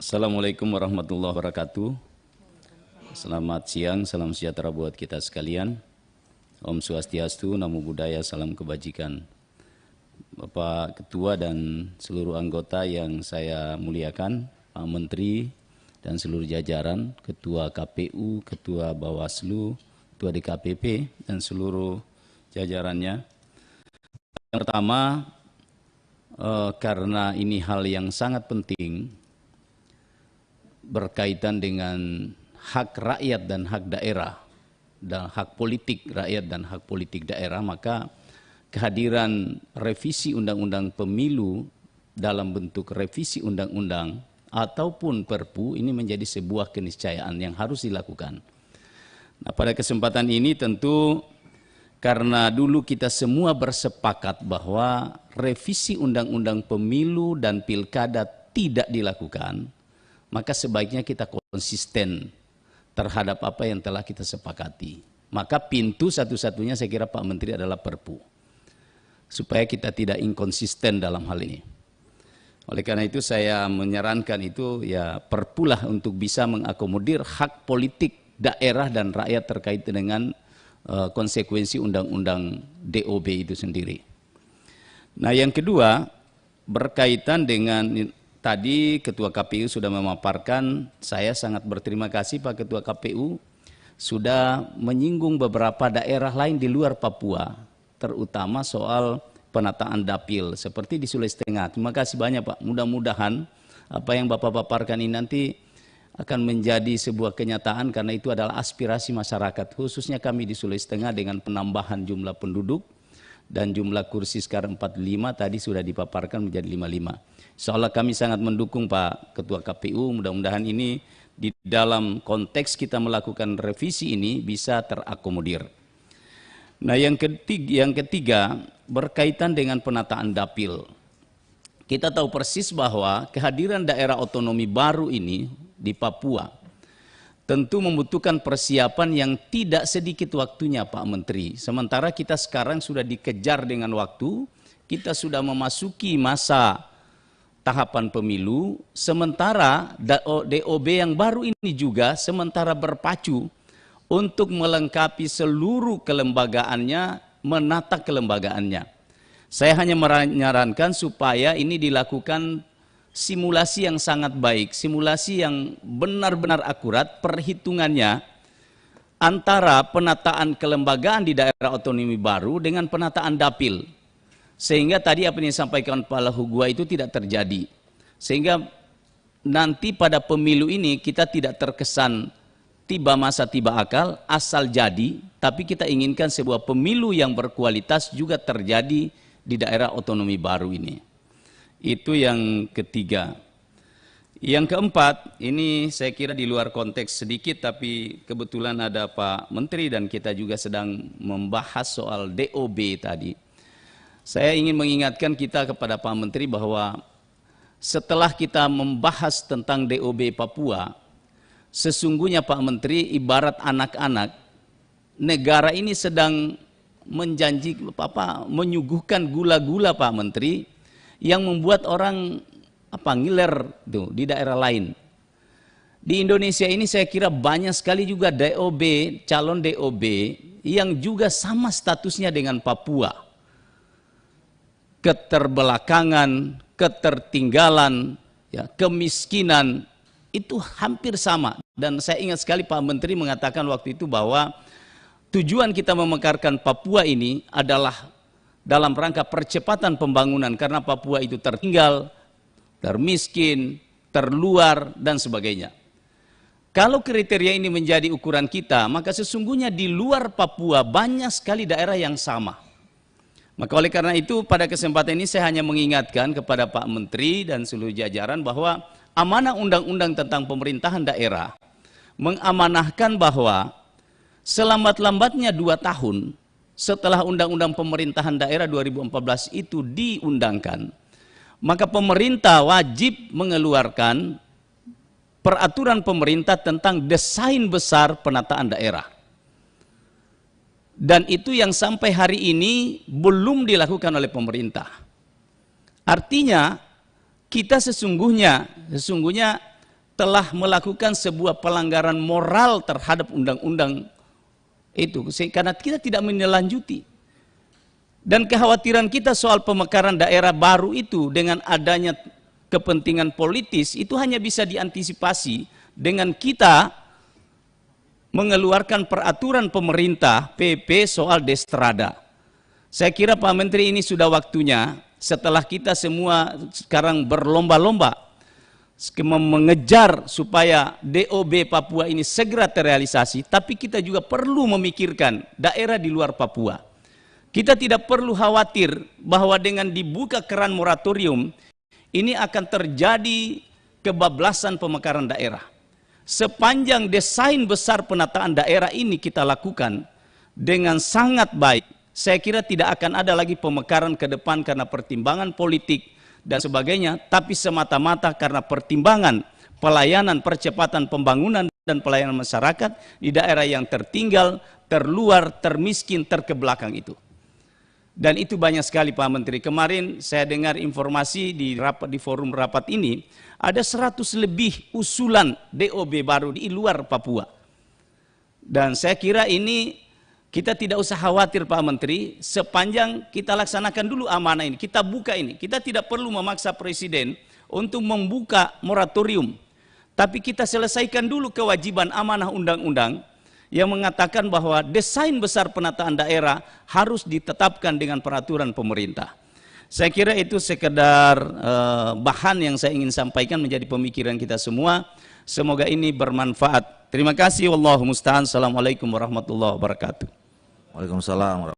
Assalamualaikum warahmatullahi wabarakatuh. Selamat siang, salam sejahtera buat kita sekalian. Om Swastiastu, Namo Buddhaya, salam kebajikan. Bapak Ketua dan seluruh anggota yang saya muliakan, Pak Menteri dan seluruh jajaran, Ketua KPU, Ketua Bawaslu, Ketua DKPP, dan seluruh jajarannya. Yang pertama, karena ini hal yang sangat penting, berkaitan dengan hak rakyat dan hak daerah, dan hak politik rakyat dan hak politik daerah, maka kehadiran revisi Undang-Undang Pemilu dalam bentuk revisi Undang-Undang ataupun Perpu ini menjadi sebuah keniscayaan yang harus dilakukan. Nah, pada kesempatan ini tentu karena dulu kita semua bersepakat bahwa revisi Undang-Undang Pemilu dan Pilkada tidak dilakukan, maka sebaiknya kita konsisten terhadap apa yang telah kita sepakati. Maka pintu satu-satunya saya kira Pak Menteri adalah Perpu, supaya kita tidak inkonsisten dalam hal ini. Oleh karena itu saya menyarankan itu ya Perpulah untuk bisa mengakomodir hak politik daerah dan rakyat terkait dengan konsekuensi Undang-Undang DOB itu sendiri. Nah, yang kedua berkaitan dengan tadi Ketua KPU sudah memaparkan, saya sangat berterima kasih Pak Ketua KPU sudah menyinggung beberapa daerah lain di luar Papua, terutama soal penataan dapil seperti di Sulawesi Tengah. Terima kasih banyak Pak, mudah-mudahan apa yang Bapak paparkan ini nanti akan menjadi sebuah kenyataan karena itu adalah aspirasi masyarakat, khususnya kami di Sulawesi Tengah dengan penambahan jumlah penduduk dan jumlah kursi sekarang 45, tadi sudah dipaparkan menjadi 55. Insya kami sangat mendukung Pak Ketua KPU, mudah-mudahan ini di dalam konteks kita melakukan revisi ini bisa terakomodir. Nah, yang ketiga berkaitan dengan penataan dapil. Kita tahu persis bahwa kehadiran daerah otonomi baru ini di Papua tentu membutuhkan persiapan yang tidak sedikit waktunya Pak Menteri. Sementara kita sekarang sudah dikejar dengan waktu, kita sudah memasuki masa tahapan pemilu, sementara DOB yang baru ini juga sementara berpacu untuk melengkapi seluruh kelembagaannya, menata kelembagaannya. Saya hanya menyarankan supaya ini dilakukan simulasi yang sangat baik, simulasi yang benar-benar akurat, perhitungannya antara penataan kelembagaan di daerah otonomi baru dengan penataan dapil. Sehingga tadi apa yang disampaikan Pak Lahugua itu tidak terjadi. Sehingga nanti pada pemilu ini kita tidak terkesan tiba masa tiba akal, asal jadi, tapi kita inginkan sebuah pemilu yang berkualitas juga terjadi di daerah otonomi baru ini. Itu yang ketiga. Yang keempat, ini saya kira di luar konteks sedikit, tapi kebetulan ada Pak Menteri dan kita juga sedang membahas soal DOB tadi. Saya ingin mengingatkan kita kepada Pak Menteri bahwa setelah kita membahas tentang DOB Papua, sesungguhnya Pak Menteri ibarat anak-anak, negara ini sedang menyuguhkan gula-gula Pak Menteri yang membuat orang ngiler tuh di daerah lain. Di Indonesia ini saya kira banyak sekali juga DOB, calon DOB yang juga sama statusnya dengan Papua. Keterbelakangan, ketertinggalan, ya, kemiskinan itu hampir sama. Dan saya ingat sekali Pak Menteri mengatakan waktu itu bahwa tujuan kita memekarkan Papua ini adalah dalam rangka percepatan pembangunan karena Papua itu tertinggal, termiskin, terluar dan sebagainya. Kalau kriteria ini menjadi ukuran kita, maka sesungguhnya di luar Papua banyak sekali daerah yang sama. Maka oleh karena itu pada kesempatan ini saya hanya mengingatkan kepada Pak Menteri dan seluruh jajaran bahwa amanah undang-undang tentang pemerintahan daerah mengamanahkan bahwa selambat-lambatnya 2 tahun setelah undang-undang pemerintahan daerah 2014 itu diundangkan, maka pemerintah wajib mengeluarkan peraturan pemerintah tentang desain besar penataan daerah. Dan itu yang sampai hari ini belum dilakukan oleh pemerintah. Artinya kita sesungguhnya telah melakukan sebuah pelanggaran moral terhadap undang-undang itu, karena kita tidak menindaklanjuti. Dan kekhawatiran kita soal pemekaran daerah baru itu dengan adanya kepentingan politis itu hanya bisa diantisipasi dengan kita mengeluarkan peraturan pemerintah PP soal destrada. Saya kira Pak Menteri ini sudah waktunya setelah kita semua sekarang berlomba-lomba mengejar supaya DOB Papua ini segera terrealisasi, tapi kita juga perlu memikirkan daerah di luar Papua. Kita tidak perlu khawatir bahwa dengan dibuka keran moratorium ini akan terjadi kebablasan pemekaran daerah. Sepanjang desain besar penataan daerah ini kita lakukan dengan sangat baik, saya kira tidak akan ada lagi pemekaran ke depan karena pertimbangan politik dan sebagainya, tapi semata-mata karena pertimbangan pelayanan, percepatan pembangunan dan pelayanan masyarakat di daerah yang tertinggal, terluar, termiskin, terkebelakang itu. Dan itu banyak sekali Pak Menteri. Kemarin saya dengar informasi di forum rapat ini, ada 100 lebih usulan DOB baru di luar Papua. Dan saya kira ini kita tidak usah khawatir Pak Menteri, sepanjang kita laksanakan dulu amanah ini, kita buka ini. Kita tidak perlu memaksa Presiden untuk membuka moratorium. Tapi kita selesaikan dulu kewajiban amanah undang-undang yang mengatakan bahwa desain besar penataan daerah harus ditetapkan dengan peraturan pemerintah. Saya kira itu sekedar bahan yang saya ingin sampaikan menjadi pemikiran kita semua. Semoga ini bermanfaat. Terima kasih. Wallahu musta'an. Assalamualaikum warahmatullahi wabarakatuh. Waalaikumsalam.